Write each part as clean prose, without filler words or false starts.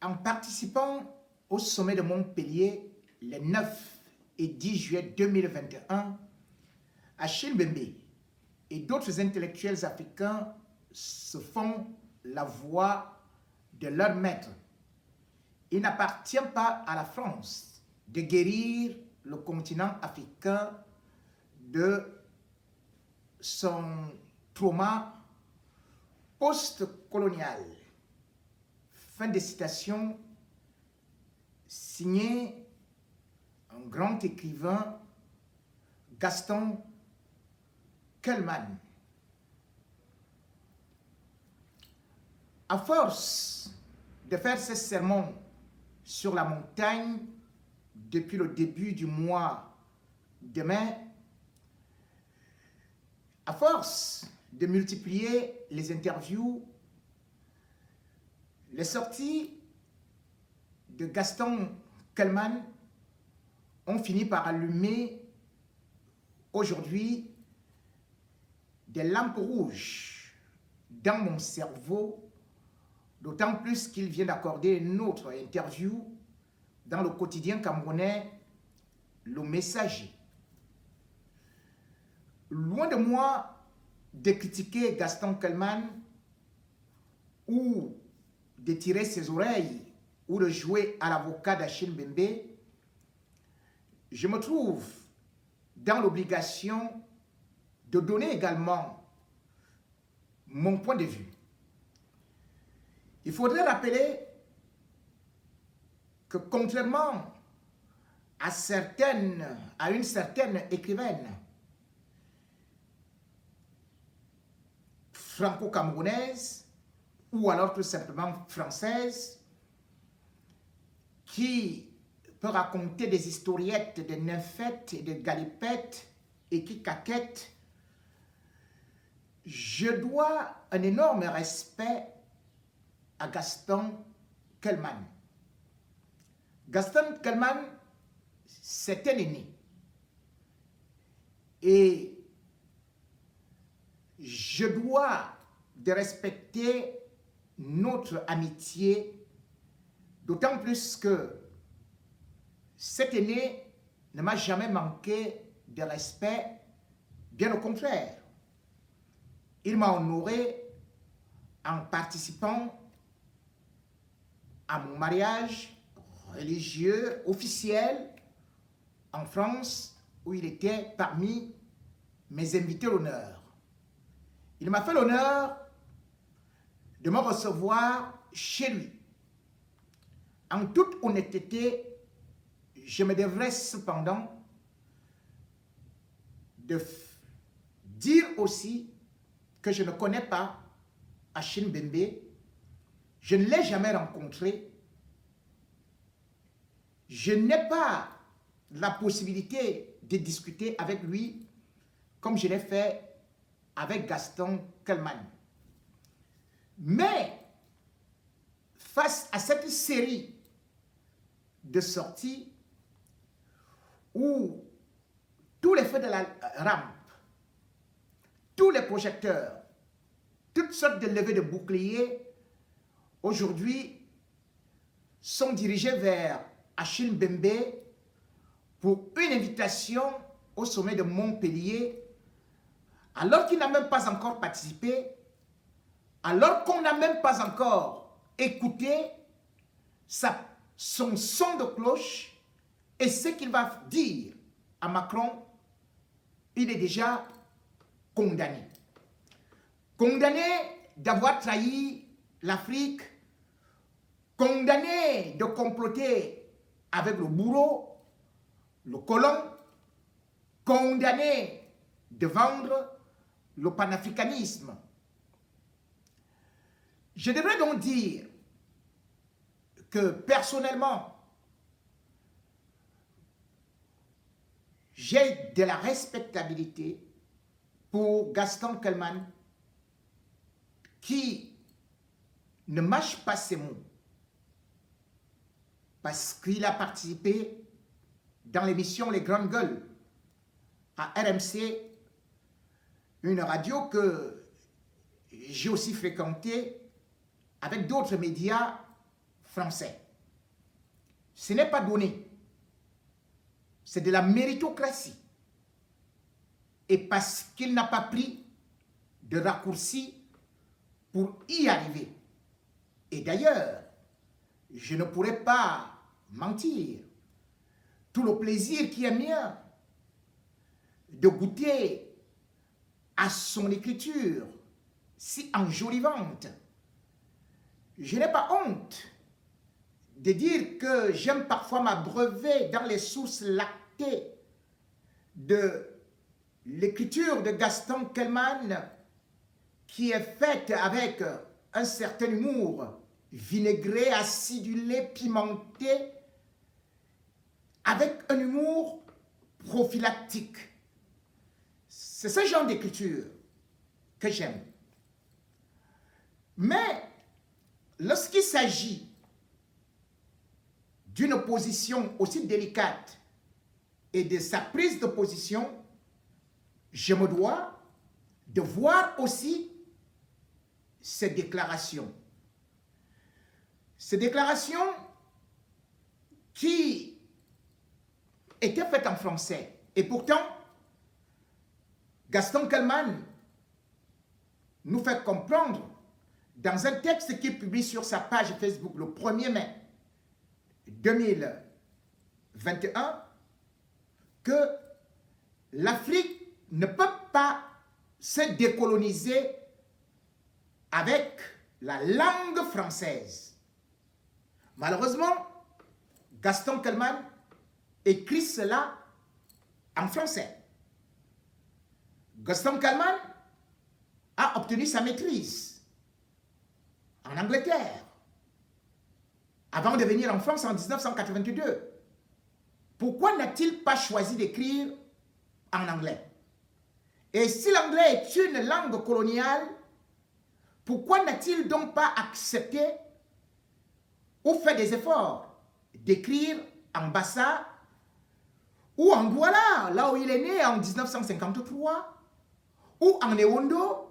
En participant au sommet de Montpellier les 9 et 10 juillet 2021, Achille Mbembe et d'autres intellectuels africains se font la voix de leur maître. Il n'appartient pas à la France de guérir le continent africain de son trauma post-colonial. Fin de citation, signé un grand écrivain, Gaston Kelman. À force de faire ces sermons sur la montagne depuis le début du mois de mai, à force de multiplier les interviews, les sorties de Gaston Kelman ont fini par allumer aujourd'hui des lampes rouges dans mon cerveau, d'autant plus qu'il vient d'accorder une autre interview dans le quotidien camerounais Le Messager. Loin de moi de critiquer Gaston Kelman ou de tirer ses oreilles ou de jouer à l'avocat d'Achille Mbembe, je me trouve dans l'obligation de donner également mon point de vue. Il faudrait rappeler que contrairement à une certaine écrivaine franco-camerounaise ou alors tout simplement française qui peut raconter des historiettes de nymphètes et de galipettes et qui caquettent, je dois un énorme respect à Gaston Kelman. Gaston Kelman, c'est un aîné. Et je dois de respecter notre amitié, d'autant plus que cet aîné ne m'a jamais manqué de respect, bien au contraire. Il m'a honoré en participant à mon mariage religieux officiel en France, où il était parmi mes invités d'honneur. Il m'a fait l'honneur de me recevoir chez lui. En toute honnêteté, je me devrais cependant de dire aussi que je ne connais pas Achille Mbembe. Je ne l'ai jamais rencontré. Je n'ai pas la possibilité de discuter avec lui comme je l'ai fait avec Gaston Kelman. Mais face à cette série de sorties où tous les feux de la rampe, tous les projecteurs, toutes sortes de levées de boucliers aujourd'hui sont dirigés vers Achille Mbembe pour une invitation au sommet de Montpellier, alors qu'il n'a même pas encore participé, alors qu'on n'a même pas encore écouté son son de cloche et ce qu'il va dire à Macron. Il est déjà condamné. Condamné d'avoir trahi l'Afrique, condamné de comploter avec le bourreau, le colon, condamné de vendre le panafricanisme. Je devrais donc dire que personnellement, j'ai de la respectabilité pour Gaston Kelman qui ne mâche pas ses mots parce qu'il a participé dans l'émission Les Grandes Gueules à RMC, une radio que j'ai aussi fréquentée avec d'autres médias français. Ce n'est pas donné. C'est de la méritocratie. Et parce qu'il n'a pas pris de raccourci pour y arriver. Et d'ailleurs, je ne pourrais pas mentir. Tout le plaisir qui est mien de goûter à son écriture si enjolivante. Je n'ai pas honte de dire que j'aime parfois m'abreuver dans les sources lactées de l'écriture de Gaston Kelman qui est faite avec un certain humour vinaigré, acidulé, pimenté, avec un humour prophylactique. C'est ce genre d'écriture que j'aime. Mais lorsqu'il s'agit d'une position aussi délicate et de sa prise de position, je me dois de voir aussi ces déclarations. Ces déclarations qui étaient faites en français. Et pourtant, Gaston Kelman nous fait comprendre dans un texte qu'il publie sur sa page Facebook le 1er mai 2021 que l'Afrique ne peut pas se décoloniser avec la langue française. Malheureusement, Gaston Kelman écrit cela en français. Gaston Kelman a obtenu sa maîtrise en Angleterre avant de venir en France en 1982. Pourquoi n'a-t-il pas choisi d'écrire en anglais? Et si l'anglais est une langue coloniale, pourquoi n'a-t-il donc pas accepté ou fait des efforts d'écrire en Bassa ou en Douala, là où il est né en 1953, ou en Ewondo?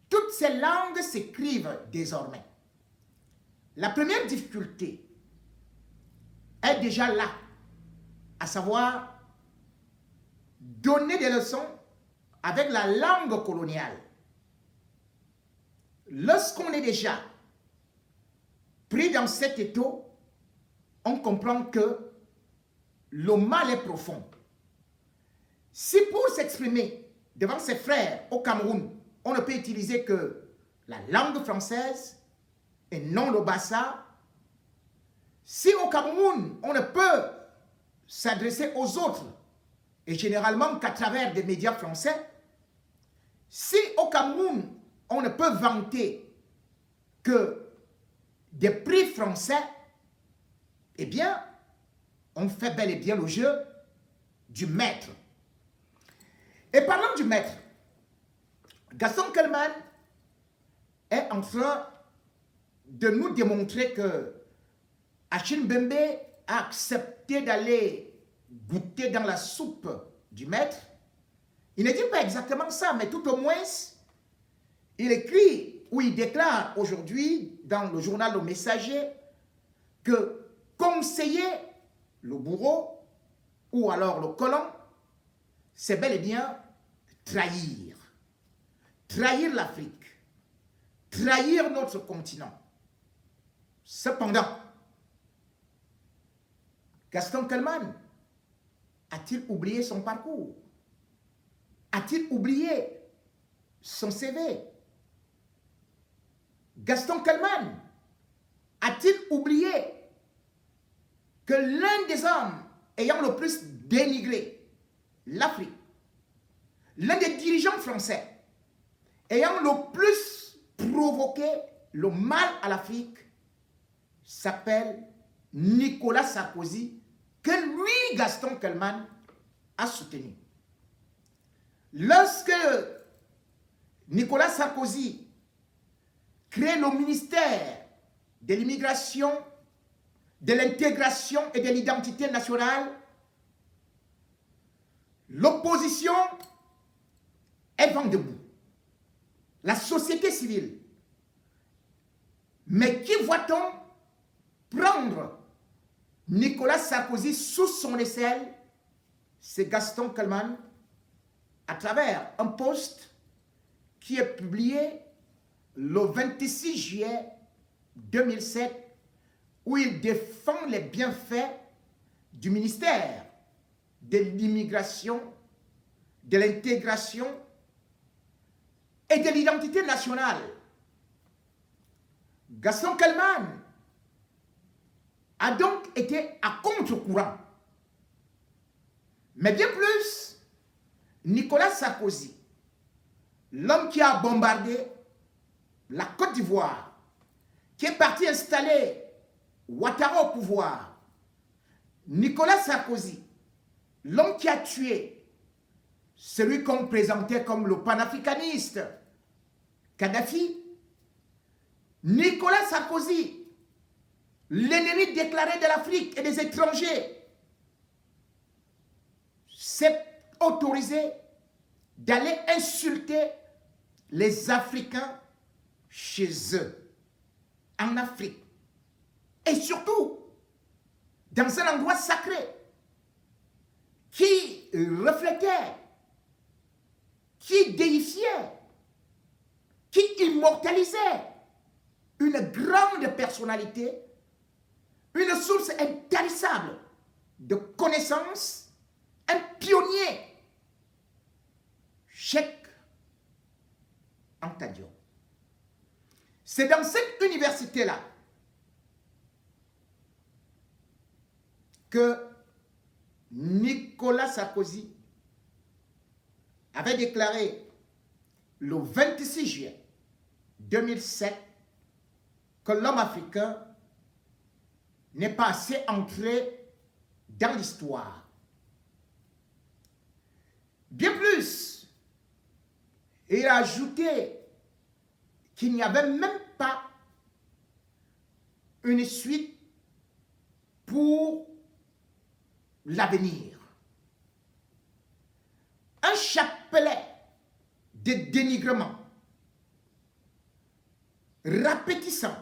Toutes ces langues s'écrivent désormais. La première difficulté est déjà là, à savoir donner des leçons avec la langue coloniale. Lorsqu'on est déjà pris dans cet étau, on comprend que le mal est profond. Si pour s'exprimer devant ses frères au Cameroun, on ne peut utiliser que la langue française et non le Bassa, si au Cameroun, on ne peut s'adresser aux autres, et généralement qu'à travers des médias français, si au Cameroun, on ne peut vanter que des prix français, eh bien, on fait bel et bien le jeu du maître. Et parlant du maître, Gaston Kelman est en train de nous démontrer que Achille Mbembe a accepté d'aller goûter dans la soupe du maître. Il ne dit pas exactement ça, mais tout au moins, il écrit ou il déclare aujourd'hui dans le journal Le Messager que conseiller le bourreau ou alors le colon, c'est bel et bien trahir. Trahir l'Afrique. Trahir notre continent. Cependant, Gaston Kelman a-t-il oublié son parcours? A-t-il oublié son CV? Gaston Kelman a-t-il oublié que l'un des hommes ayant le plus dénigré l'Afrique, l'un des dirigeants français ayant le plus provoqué le mal à l'Afrique, s'appelle Nicolas Sarkozy, que lui, Gaston Kelman, a soutenu. Lorsque Nicolas Sarkozy crée le ministère de l'immigration, de l'intégration et de l'identité nationale, l'opposition est vent debout. La société civile. Mais qui voit-on prendre Nicolas Sarkozy sous son aisselle, c'est Gaston Kelman, à travers un post qui est publié le 26 juillet 2007, où il défend les bienfaits du ministère de l'immigration, de l'intégration et de l'identité nationale. Gaston Kelman a donc été à contre-courant. Mais bien plus, Nicolas Sarkozy, l'homme qui a bombardé la Côte d'Ivoire, qui est parti installer Ouattara au pouvoir, Nicolas Sarkozy, l'homme qui a tué celui qu'on présentait comme le panafricaniste, Kadhafi, Nicolas Sarkozy, l'ennemi déclaré de l'Afrique et des étrangers, s'est autorisé d'aller insulter les Africains chez eux, en Afrique. Et surtout, dans un endroit sacré qui reflétait, qui déifiait, qui immortalisait une grande personnalité, une source intarissable de connaissances, un pionnier, Cheikh Anta Diop. C'est dans cette université-là que Nicolas Sarkozy avait déclaré le 26 juillet 2007 que l'homme africain n'est pas assez entré dans l'histoire. Bien plus, il a ajouté qu'il n'y avait même pas une suite pour l'avenir. Un chapelet de dénigrement, répétissant,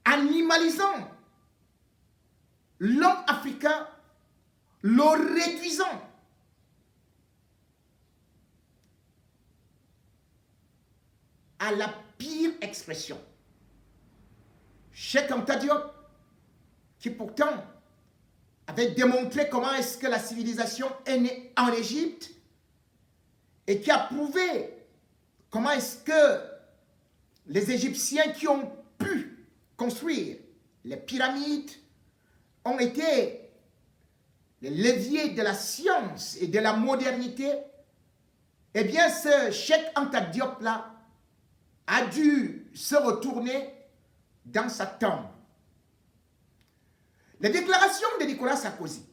animalisant l'homme africain, le réduisant à la pire expression. Cheikh Anta Diop, qui pourtant avait démontré comment est-ce que la civilisation est née en Égypte et qui a prouvé comment est-ce que les Égyptiens qui ont pu construire les pyramides ont été les leviers de la science et de la modernité. Eh bien, ce Cheikh Anta Diop-là a dû se retourner dans sa tombe. Les déclarations de Nicolas Sarkozy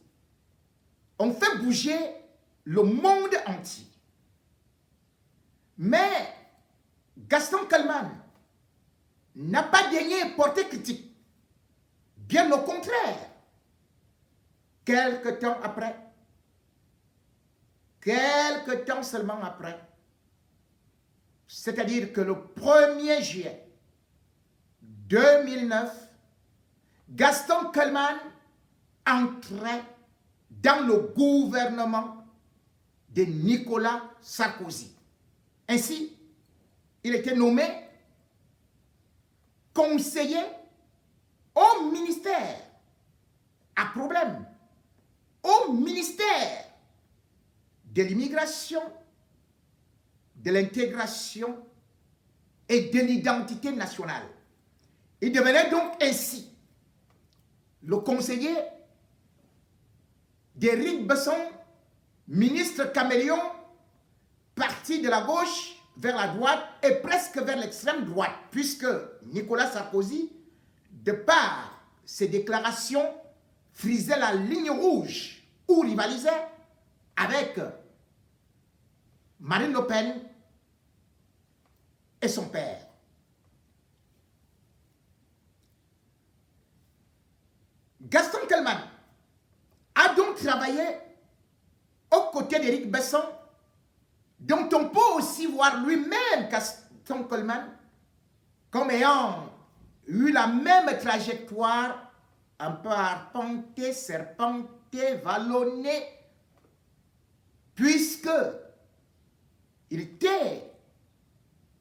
ont fait bouger le monde entier. Mais Gaston Kelman n'a pas daigné porter critique. Bien au contraire, quelque temps après, quelque temps seulement après, c'est-à-dire que le 1er juillet 2009, Gaston Kelman entrait dans le gouvernement de Nicolas Sarkozy. Ainsi, il était nommé conseiller au ministère à problème, au ministère de l'immigration, de l'intégration et de l'identité nationale. Il devenait donc ainsi le conseiller d'Éric Besson, ministre caméléon, parti de la gauche vers la droite et presque vers l'extrême droite, puisque Nicolas Sarkozy, de par ses déclarations, frisait la ligne rouge ou rivalisait avec Marine Le Pen et son père. Gaston Kelman a donc travaillé aux côtés d'Éric Besson, dont on peut aussi voir lui-même Gaston Kelman comme ayant eu la même trajectoire, un peu arpentée, serpentée, vallonnée, puisque il était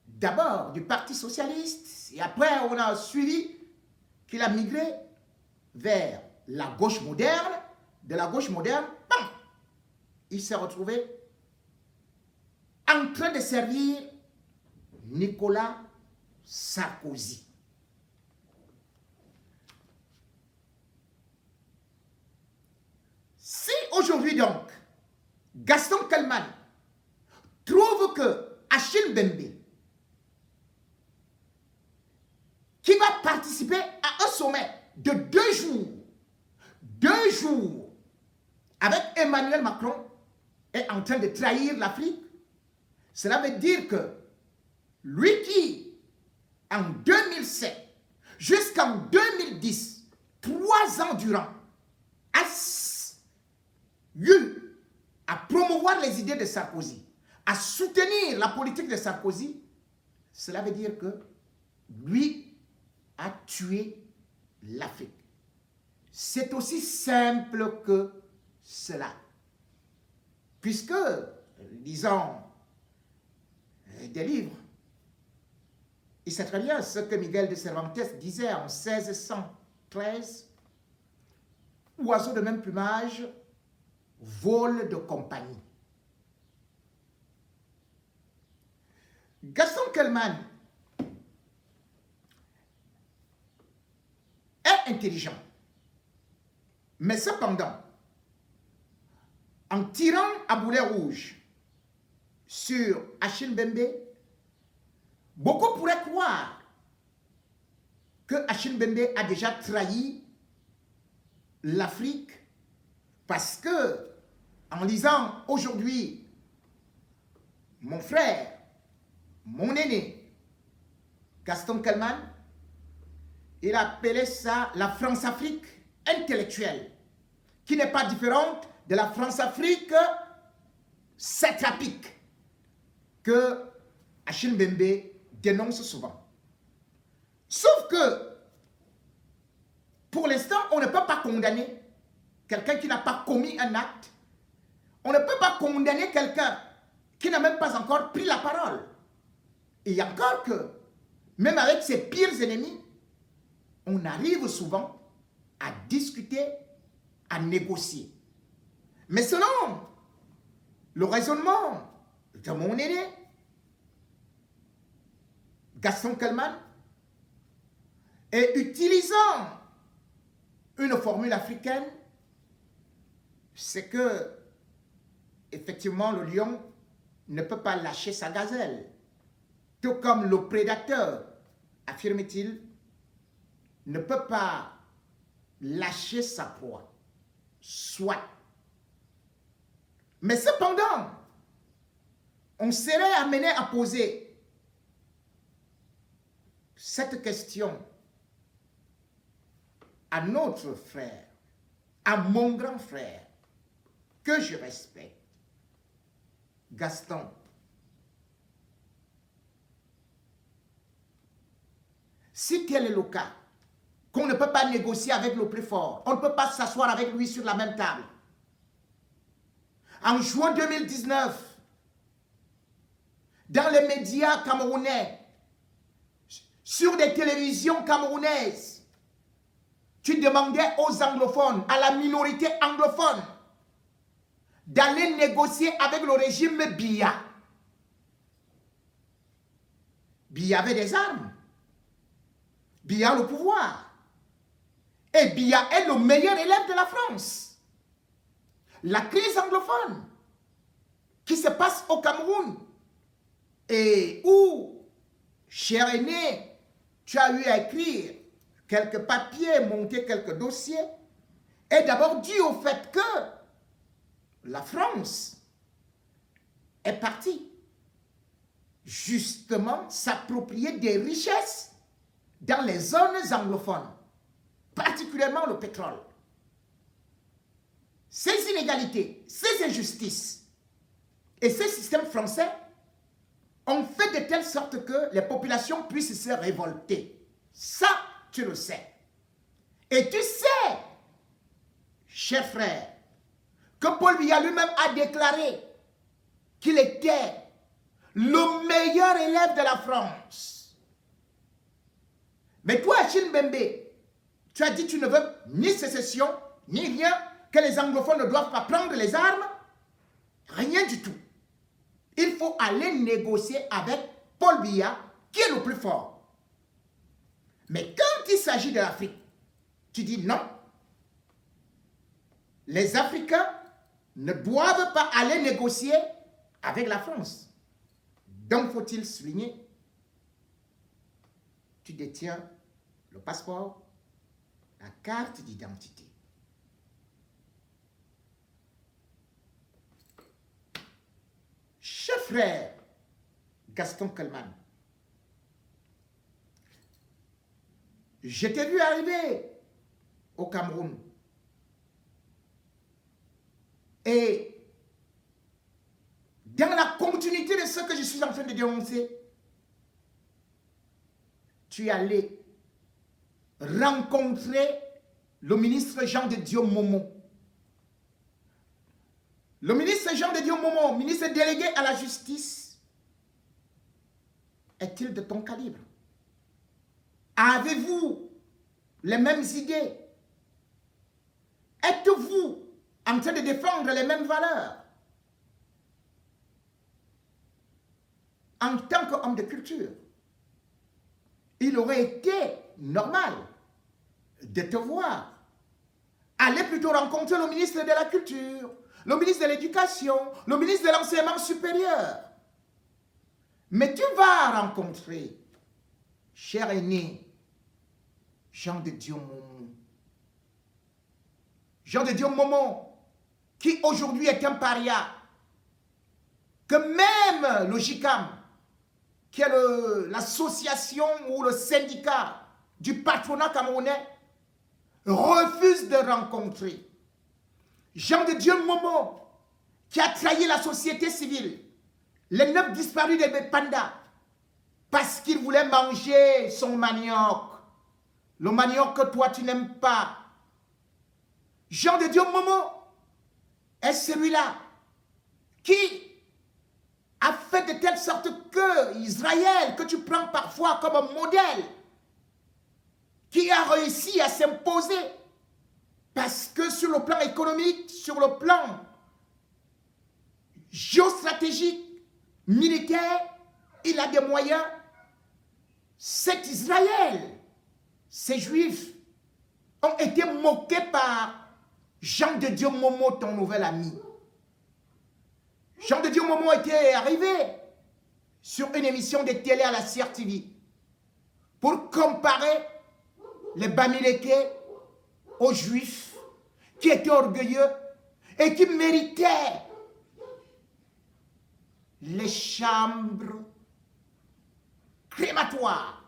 d'abord du Parti socialiste, et après on a suivi qu'il a migré vers la gauche moderne. De la gauche moderne, bam, il s'est retrouvé en train de servir Nicolas Sarkozy. Si aujourd'hui donc, Gaston Kelman trouve que Achille Mbembe, qui va participer à un sommet de 2 jours, avec Emmanuel Macron, est en train de trahir l'Afrique, cela veut dire que lui qui, en 2007 jusqu'en 2010, 3 ans durant, a eu à promouvoir les idées de Sarkozy, à soutenir la politique de Sarkozy, cela veut dire que lui a tué l'Afrique. C'est aussi simple que cela. Puisque, disons, des livres, il sait très bien ce que Miguel de Cervantes disait en 1613, oiseau de même plumage, vol de compagnie. Gaston Kelman est intelligent, mais cependant, en tirant à boulet rouge sur Achille Mbembe, beaucoup pourraient croire que Achille Mbembe a déjà trahi l'Afrique parce que, en lisant aujourd'hui mon frère, mon aîné, Gaston Kelman, il appelait ça la France-Afrique intellectuelle, qui n'est pas différente de la France-Afrique satrapique que Achille Mbembe dénonce souvent. Sauf que, pour l'instant, on ne peut pas condamner quelqu'un qui n'a pas commis un acte. On ne peut pas condamner quelqu'un qui n'a même pas encore pris la parole. Et il y a encore que, même avec ses pires ennemis, on arrive souvent à discuter, à négocier. Mais selon le raisonnement de mon aîné, Gaston Kelman, et utilisant une formule africaine, c'est que, effectivement, le lion ne peut pas lâcher sa gazelle. Tout comme le prédateur, affirme-t-il, ne peut pas lâcher sa proie. Soit. Mais cependant, on serait amené à poser cette question à notre frère, à mon grand frère, que je respecte, Gaston. Si tel est le cas, qu'on ne peut pas négocier avec le plus fort, on ne peut pas s'asseoir avec lui sur la même table. En juin 2019, dans les médias camerounais, sur des télévisions camerounaises, tu demandais aux anglophones, à la minorité anglophone, d'aller négocier avec le régime Biya. Biya avait des armes. Biya a le pouvoir. Et Biya est le meilleur élève de la France. La crise anglophone qui se passe au Cameroun et où, cher aîné, tu as eu à écrire quelques papiers, monter quelques dossiers, est d'abord dû au fait que la France est partie justement s'approprier des richesses dans les zones anglophones, particulièrement le pétrole. Ces inégalités, ces injustices et ces systèmes français ont fait de telle sorte que les populations puissent se révolter. Ça, tu le sais. Et tu sais, cher frère, que Paul Biya lui-même a déclaré qu'il était le meilleur élève de la France. Mais toi, Achille Mbembe, tu as dit que tu ne veux ni sécession, ni rien, que les anglophones ne doivent pas prendre les armes. Rien du tout. Il faut aller négocier avec Paul Biya, qui est le plus fort. Mais quand il s'agit de l'Afrique, tu dis non. Les Africains ne doivent pas aller négocier avec la France. Donc, faut-il souligner, tu détiens le passeport, la carte d'identité. Cher frère Gaston Kelman, je t'ai vu arriver au Cameroun. Et dans la continuité de ce que je suis en train de dénoncer, tu es allé rencontrer le ministre Jean de Dieu Momo. Le ministre Jean de Dieu Momo, ministre délégué à la justice, est-il de ton calibre? Avez-vous les mêmes idées? Êtes-vous en train de défendre les mêmes valeurs? En tant qu'homme de culture, il aurait été normal de te voir aller plutôt rencontrer le ministre de la Culture, le ministre de l'Éducation, le ministre de l'Enseignement supérieur. Mais tu vas rencontrer, cher aîné, Jean de Dieu Momo. Jean de Dieu Momo, qui aujourd'hui est un paria, que même le JICAM, qui est l'association ou le syndicat du patronat camerounais, refuse de rencontrer. Jean de Dieu Momo, qui a trahi la société civile, les 9 disparus de Bepanda, parce qu'il voulait manger son manioc. Le manioc que toi tu n'aimes pas. Jean de Dieu Momo est celui-là qui a fait de telle sorte que Israël, que tu prends parfois comme un modèle, qui a réussi à s'imposer, parce que sur le plan économique, sur le plan géostratégique, militaire, il a des moyens. Cet Israël, ces Juifs, ont été moqués par Jean de Dieu Momo, ton nouvel ami. Jean de Dieu Momo était arrivé sur une émission de télé à la CRTV pour comparer les Bamileke aux Juifs qui étaient orgueilleux et qui méritaient les chambres crématoires,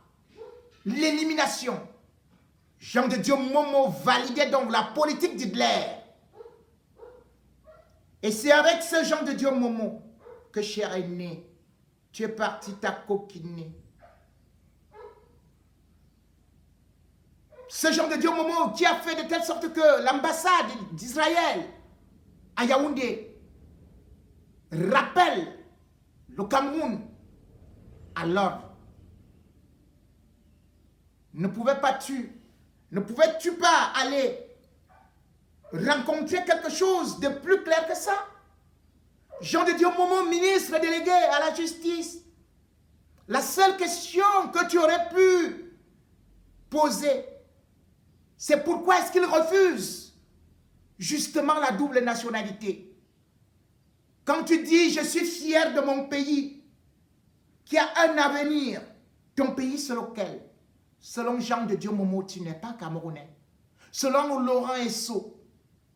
l'élimination. Jean de Dieu Momo validait donc la politique d'Hitler. Et c'est avec ce Jean de Dieu Momo que, cher aîné, tu es parti t'acoquiner. Ce Jean de Dieu Momo qui a fait de telle sorte que l'ambassade d'Israël à Yaoundé rappelle le Cameroun à l'ordre. Ne pouvais-tu pas aller rencontrer quelque chose de plus clair que ça? Jean de Dieu Momo, ministre délégué à la justice, la seule question que tu aurais pu poser, c'est pourquoi est-ce qu'il refuse justement la double nationalité? Quand tu dis je suis fier de mon pays qui a un avenir, ton pays c'est lequel? Selon Jean de Dieu Momo, tu n'es pas camerounais. Selon Laurent Esso,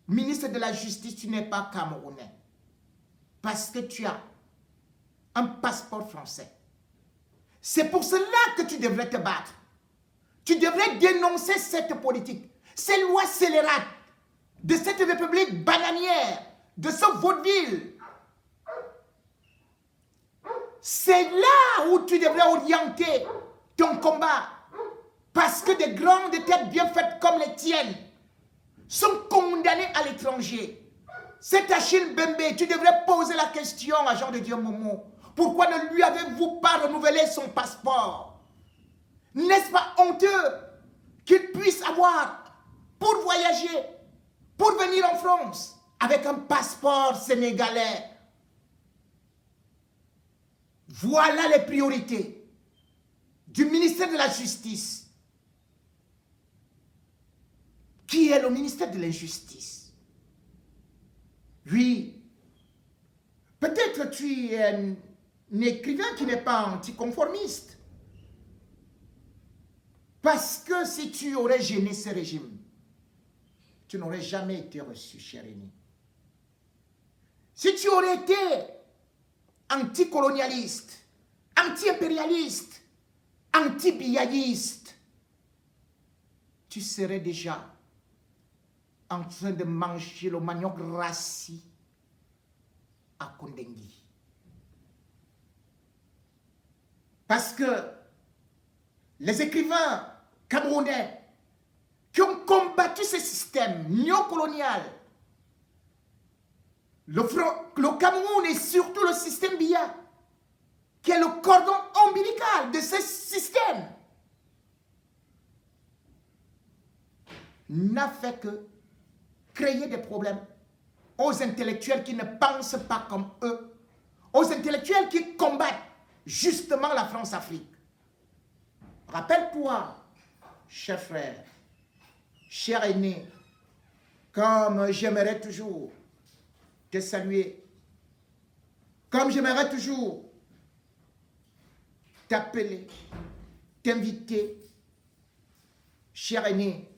ministre de la Justice, tu n'es pas camerounais. Parce que tu as un passeport français. C'est pour cela que tu devrais te battre. Tu devrais dénoncer cette politique, ces lois scélérates de cette république bananière, de ce vaudeville. C'est là où tu devrais orienter ton combat. parce que des grandes têtes bien faites comme les tiennes sont condamnées à l'étranger. C'est Achille Bembe, tu devrais poser la question à Jean de Dieu Momo. Pourquoi ne lui avez-vous pas renouvelé son passeport? N'est-ce pas honteux qu'il puisse avoir, pour voyager, pour venir en France, avec un passeport sénégalais? Voilà les priorités du ministère de la Justice. Qui est le ministère de l'Injustice? Oui, peut-être tu es un écrivain qui n'est pas anticonformiste. Parce que si tu aurais gêné ce régime, tu n'aurais jamais été reçu, cher Aîné. Si tu aurais été anticolonialiste, anti-impérialiste, anti-biailliste, tu serais déjà en train de manger le manioc rassis à Kondengui. Parce que les écrivains camerounais qui ont combattu ce système néocolonial, le Cameroun et surtout le système Biya, qui est le cordon ombilical de ce système, n'a fait que créer des problèmes aux intellectuels qui ne pensent pas comme eux, aux intellectuels qui combattent justement la France-Afrique. Rappelle-toi, cher frère, cher aîné, comme j'aimerais toujours te saluer, comme j'aimerais toujours t'appeler, t'inviter, cher aîné,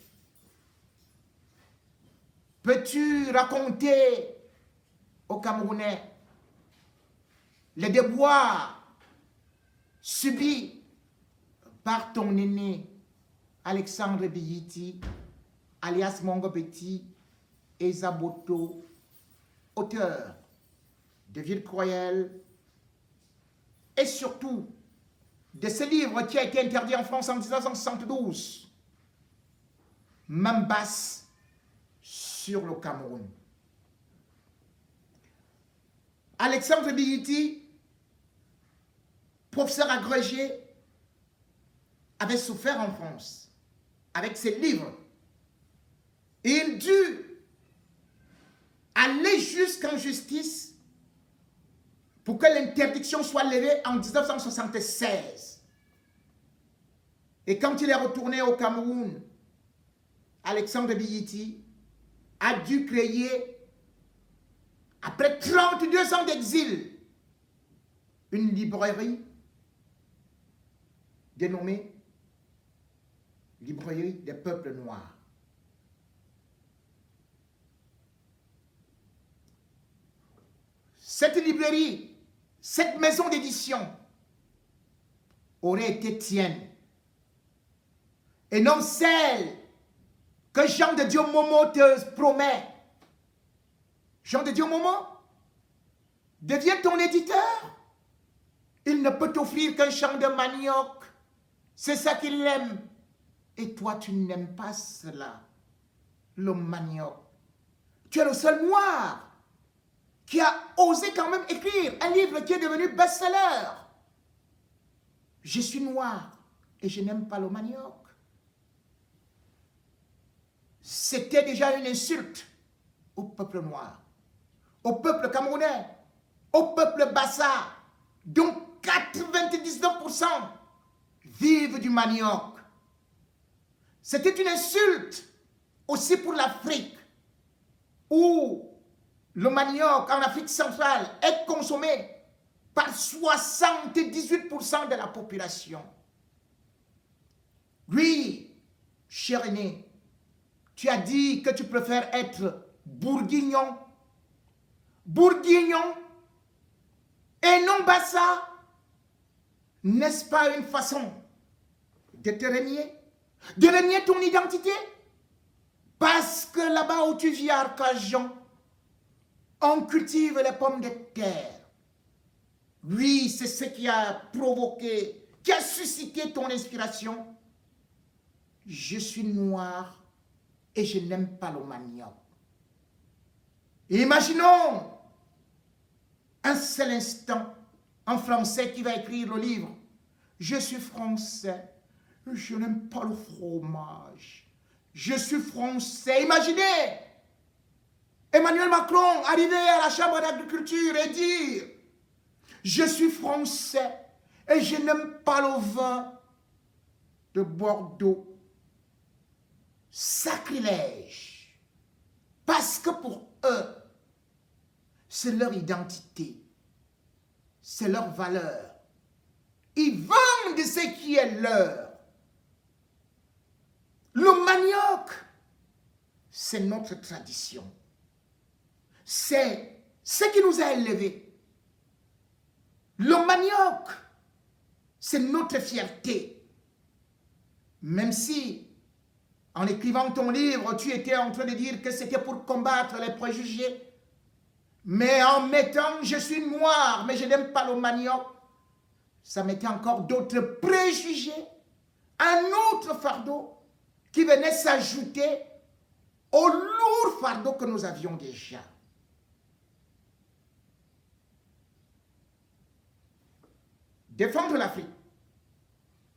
peux-tu raconter aux Camerounais les déboires subis par ton aîné Alexandre Biyiti, alias Mongo Petit, Ezaboto, auteur de Ville Cruelle et surtout de ce livre qui a été interdit en France en 1972, Mambas sur le Cameroun. Alexandre Biyiti, professeur agrégé, avait souffert en France avec ses livres. Il dut aller jusqu'en justice pour que l'interdiction soit levée en 1976. Et quand il est retourné au Cameroun, Alexandre Biyiti a dû créer, après 32 ans d'exil, une librairie dénommée Librairie des peuples noirs. Cette librairie, cette maison d'édition aurait été tienne et non celle que Jean de Dieu Momo te promet. Jean de Dieu Momo devient ton éditeur. Il ne peut t'offrir qu'un champ de manioc. C'est ça qu'il aime. Et toi, tu n'aimes pas cela, le manioc. Tu es le seul noir qui a osé quand même écrire un livre qui est devenu best-seller. Je suis noir et je n'aime pas le manioc. C'était déjà une insulte au peuple noir, au peuple camerounais, au peuple bassa, dont 99% vivent du manioc. C'était une insulte aussi pour l'Afrique, où le manioc en Afrique centrale est consommé par 78% de la population. Oui, cher aîné, tu as dit que tu préfères être bourguignon. Bourguignon et non bassa. N'est-ce pas une façon de te renier? De renier ton identité? Parce que là-bas où tu vis à Arcachon, on cultive les pommes de terre. Oui, c'est ce qui a provoqué, qui a suscité ton inspiration. je suis noir et je n'aime pas le manioc. Imaginons un seul instant un Français qui va écrire le livre. Je suis français, je n'aime pas le fromage. Je suis français. Imaginez Emmanuel Macron arriver à la Chambre d'agriculture et dire je suis français et je n'aime pas le vin de Bordeaux. Sacrilège. Parce que pour eux, c'est leur identité, c'est leur valeur. Ils vendent ce qui est leur. Le manioc, c'est notre tradition. C'est ce qui nous a élevés. Le manioc, c'est notre fierté. Même si, en écrivant ton livre, tu étais en train de dire que c'était pour combattre les préjugés, mais en mettant « je suis noir, mais je n'aime pas le manioc », ça mettait encore d'autres préjugés, un autre fardeau qui venait s'ajouter au lourd fardeau que nous avions déjà. Défendre l'Afrique,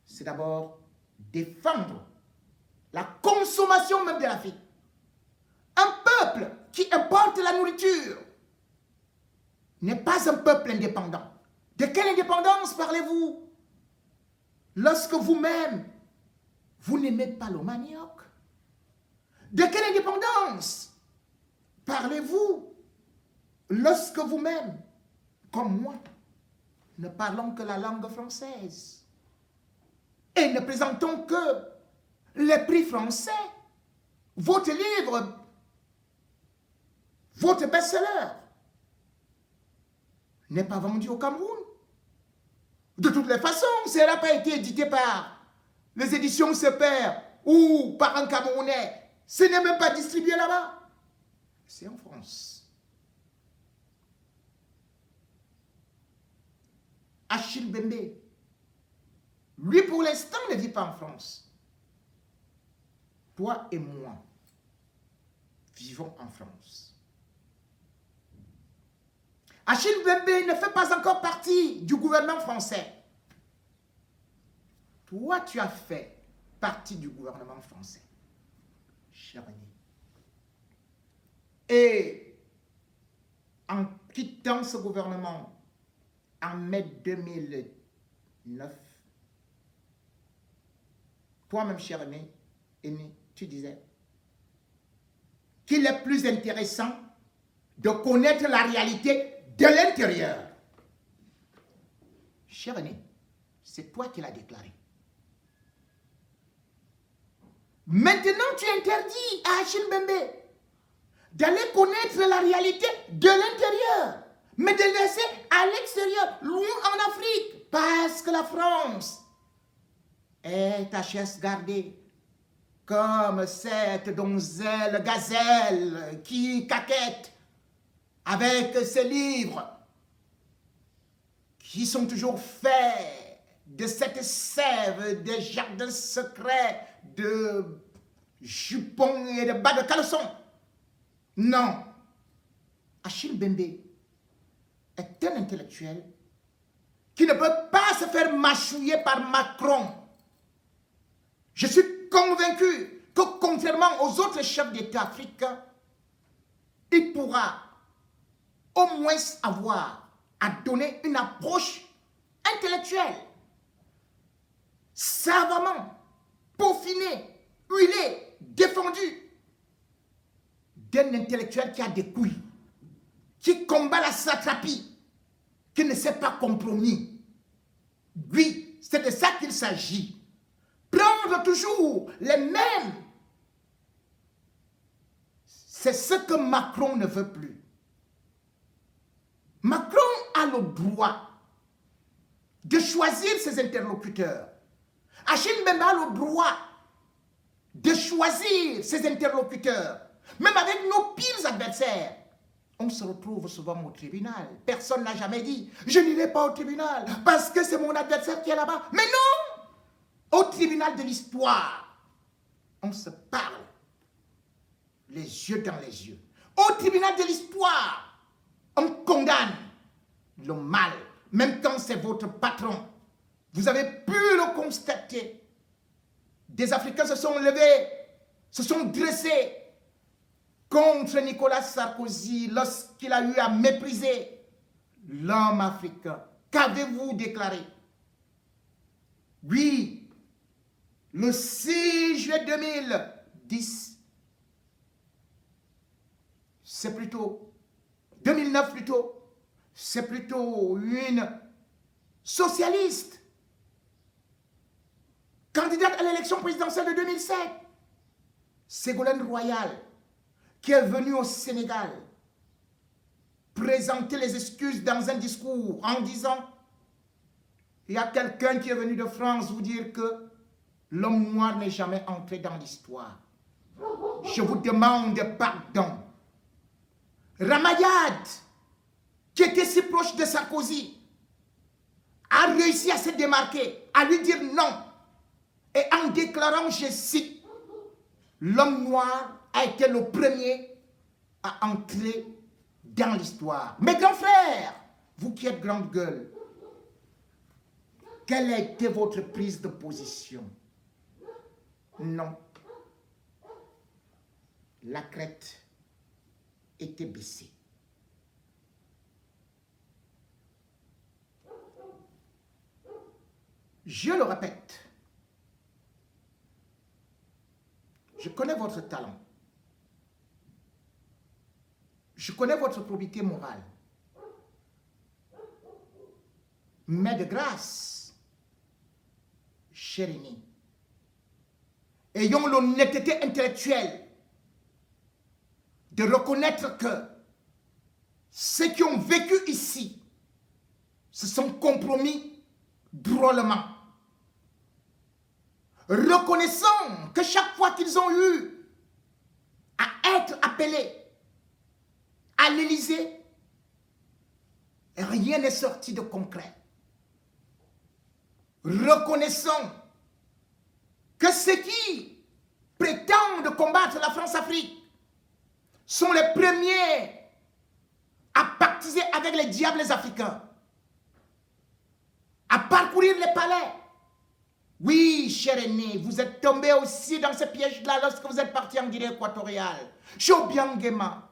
c'est d'abord défendre la consommation même de l'Afrique. Un peuple qui importe la nourriture n'est pas un peuple indépendant. De quelle indépendance parlez-vous? Lorsque vous-même, vous n'aimez pas le manioc. De quelle indépendance parlez-vous lorsque vous-même, comme moi, ne parlons que la langue française et ne présentons que les prix français? Votre livre, votre best-seller n'est pas vendu au Cameroun. De toutes les façons, ça n'a pas été édité par les éditions Sepper ou par un Camerounais. Ce n'est même pas distribué là-bas. C'est en France. Achille Mbembe, lui pour l'instant ne vit pas en France. Toi et moi vivons en France. Achille Mbembe ne fait pas encore partie du gouvernement français. Toi, tu as fait partie du gouvernement français, cher ami. Et en quittant ce gouvernement en mai 2009, toi-même, cher ami, tu disais qu'il est plus intéressant de connaître la réalité de l'intérieur. Cher René, c'est toi qui l'as déclaré. Maintenant, tu interdis à Achille Mbembe d'aller connaître la réalité de l'intérieur, mais de laisser à l'extérieur, loin en Afrique, parce que la France est ta chaise gardée, comme cette donzelle gazelle qui caquette avec ses livres qui sont toujours faits de cette sève des jardins secrets de jupons et de bas de caleçon. Non. Achille Mbembe est un intellectuel qui ne peut pas se faire mâchouiller par Macron. Je suis convaincu que contrairement aux autres chefs d'État africains, il pourra au moins avoir à donner une approche intellectuelle, savamment, peaufinée, huilée, défendue, d'un intellectuel qui a des couilles, qui combat la satrapie, qui ne s'est pas compromis. Oui, c'est de ça qu'il s'agit. Prendre toujours les mêmes. C'est ce que Macron ne veut plus. Macron a le droit de choisir ses interlocuteurs. Achille Mbembe a le droit de choisir ses interlocuteurs. Même avec nos pires adversaires, on se retrouve souvent au tribunal. Personne n'a jamais dit « je n'irai pas au tribunal parce que c'est mon adversaire qui est là-bas ». Mais non! Au tribunal de l'histoire, on se parle, les yeux dans les yeux. Au tribunal de l'histoire, on condamne le mal, même quand c'est votre patron. Vous avez pu le constater. Des Africains se sont levés, se sont dressés contre Nicolas Sarkozy lorsqu'il a eu à mépriser l'homme africain. Qu'avez-vous déclaré? Oui, le 6 juillet 2010, c'est plutôt, 2009 plutôt, c'est plutôt une socialiste, candidate à l'élection présidentielle de 2007, Ségolène Royal, qui est venue au Sénégal présenter les excuses dans un discours en disant: il y a quelqu'un qui est venu de France vous dire que l'homme noir n'est jamais entré dans l'histoire. Je vous demande pardon. Ramayad, qui était si proche de Sarkozy, a réussi à se démarquer, à lui dire non. Et en déclarant, je cite, l'homme noir a été le premier à entrer dans l'histoire. Mes grands frères, vous qui êtes grande gueule, quelle a été votre prise de position? Non. La crête était baissée. Je le répète, je connais votre talent. Je connais votre probité morale. Mais de grâce, cher aîné, ayons l'honnêteté intellectuelle de reconnaître que ceux qui ont vécu ici se sont compromis drôlement. Reconnaissant que chaque fois qu'ils ont eu à être appelés à l'Élysée, rien n'est sorti de concret. Reconnaissons que ceux qui prétendent combattre la France-Afrique sont les premiers à pactiser avec les diables africains, à parcourir les palais. Oui, cher aîné, vous êtes tombé aussi dans ce piège-là lorsque vous êtes parti en Guinée équatoriale. Chobiangema,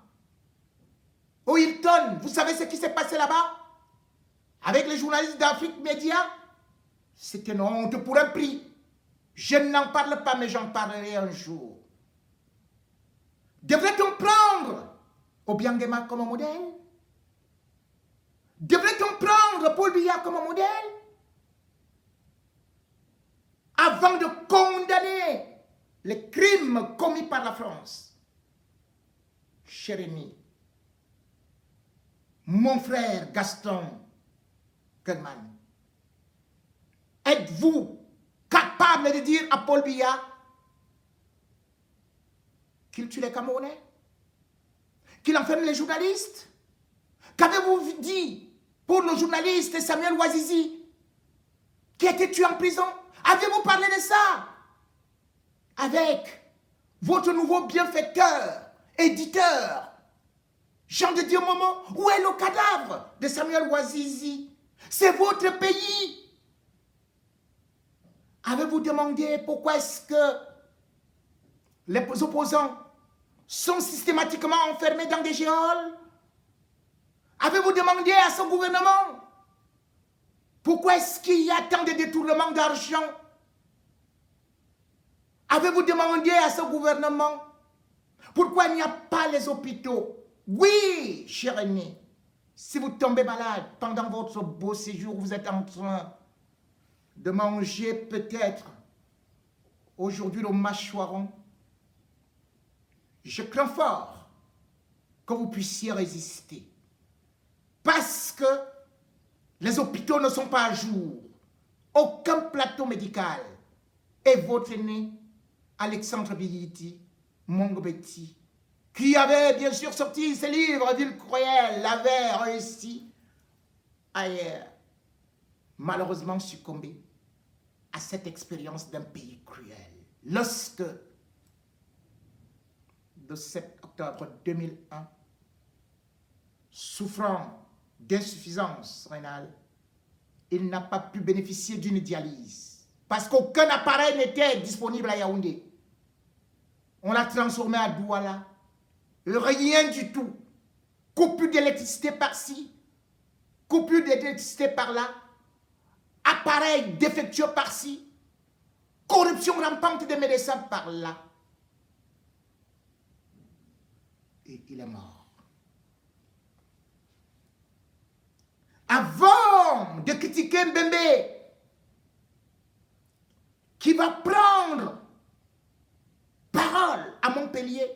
au Hilton, vous savez ce qui s'est passé là-bas? Avec les journalistes d'Afrique Média? C'était une honte pour un prix. Je n'en parle pas, mais j'en parlerai un jour. Devrait-on prendre Obiangema comme modèle? Devrait-on prendre Paul Biya comme modèle? Avant de condamner les crimes commis par la France. Cher ami, mon frère Gaston Kelman, êtes-vous capable de dire à Paul Biya qu'il tue les Camerounais? Qu'il enferme les journalistes? Qu'avez-vous dit pour le journaliste Samuel Ouazizi qui a été tué en prison? Avez-vous parlé de ça avec votre nouveau bienfaiteur, éditeur, Jean de Dieu Momo? Où est le cadavre de Samuel Ouazizi? C'est votre pays. Avez-vous demandé pourquoi est-ce que les opposants sont systématiquement enfermés dans des geôles? Avez-vous demandé à ce gouvernement pourquoi est-ce qu'il y a tant de détournements d'argent? Avez-vous demandé à ce gouvernement pourquoi il n'y a pas les hôpitaux? Oui, cher aîné, si vous tombez malade pendant votre beau séjour, vous êtes en train de manger peut-être aujourd'hui le mâchoiron, je crains fort que vous puissiez résister. Parce que les hôpitaux ne sont pas à jour. Aucun plateau médical. Et votre aîné, Alexandre Bigiti, Mongobeti, qui avait bien sûr sorti ses livres, Ville cruelle, avait réussi ailleurs, malheureusement succombé à cette expérience d'un pays cruel. Lorsque de 7 octobre 2001, souffrant d'insuffisance rénale, il n'a pas pu bénéficier d'une dialyse parce qu'aucun appareil n'était disponible à Yaoundé. On l'a transformé à Douala. Rien du tout. Coupure d'électricité par-ci, coupure d'électricité par-là, appareil défectueux par-ci, corruption rampante des médecins par-là. Et il est mort. Avant de critiquer Mbembe, qui va prendre parole à Montpellier,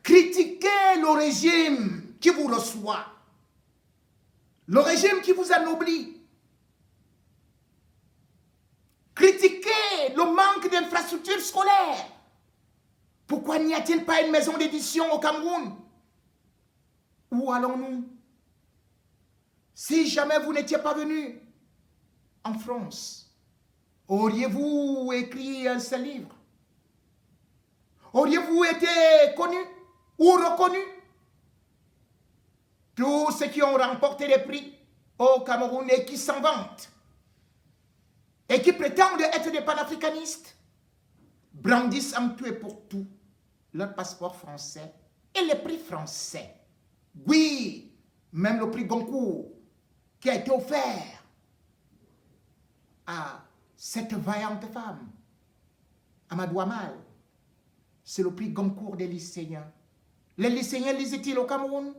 critiquez le régime qui vous reçoit, le régime qui vous anoblit. Critiquez le manque d'infrastructures scolaires. Pourquoi n'y a-t-il pas une maison d'édition au Cameroun? Où allons-nous? Si jamais vous n'étiez pas venu en France, auriez-vous écrit un seul livre? Auriez-vous été connu ou reconnu? Tous ceux qui ont remporté des prix au Cameroun et qui s'en vantent et qui prétendent être des panafricanistes brandissent en tout et pour tout leur passeport français et les prix français. Oui, même le prix Goncourt qui a été offert à cette vaillante femme, Amadou Amal, c'est le prix Goncourt des lycéens. Les lycéens lisaient-ils au Cameroun?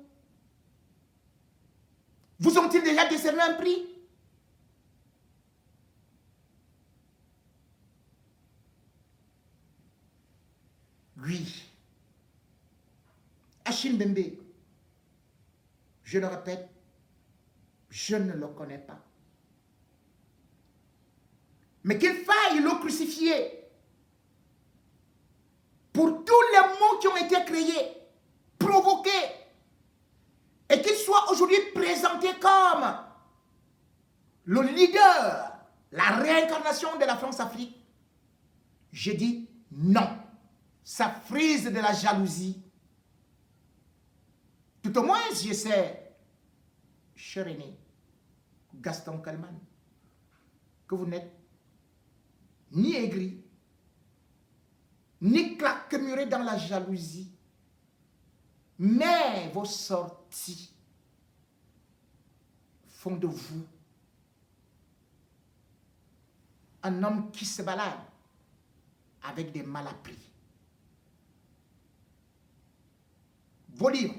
Vous ont-ils déjà décerné un prix? Oui. Achille Mbembe, je le répète, je ne le connais pas. Mais qu'il faille le crucifier pour tous les mots qui ont été créés, provoqués, et qu'il soit aujourd'hui présenté comme le leader, la réincarnation de la France-Afrique, je dis non. Ça frise de la jalousie. Tout au moins, je sais, cher aîné, Gaston Kalman, que vous n'êtes ni aigri, ni claquemuré dans la jalousie, mais vos sorties font de vous un homme qui se balade avec des malappris. Vos livres,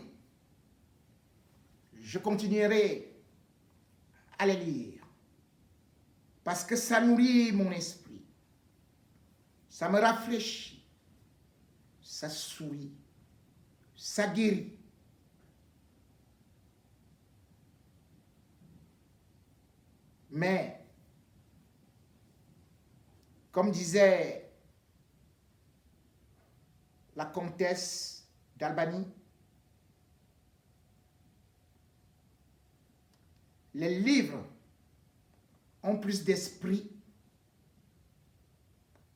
je continuerai à les lire parce que ça nourrit mon esprit, ça me rafraîchit, ça sourit, ça guérit. Mais, comme disait la comtesse d'Albanie, les livres ont plus d'esprit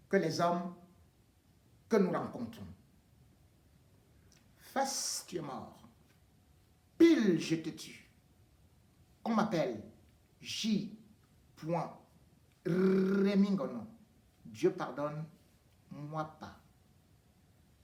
que les hommes que nous rencontrons. Face, tu es mort. Pile, je te tue. On m'appelle J. Remingono. Dieu pardonne, moi pas.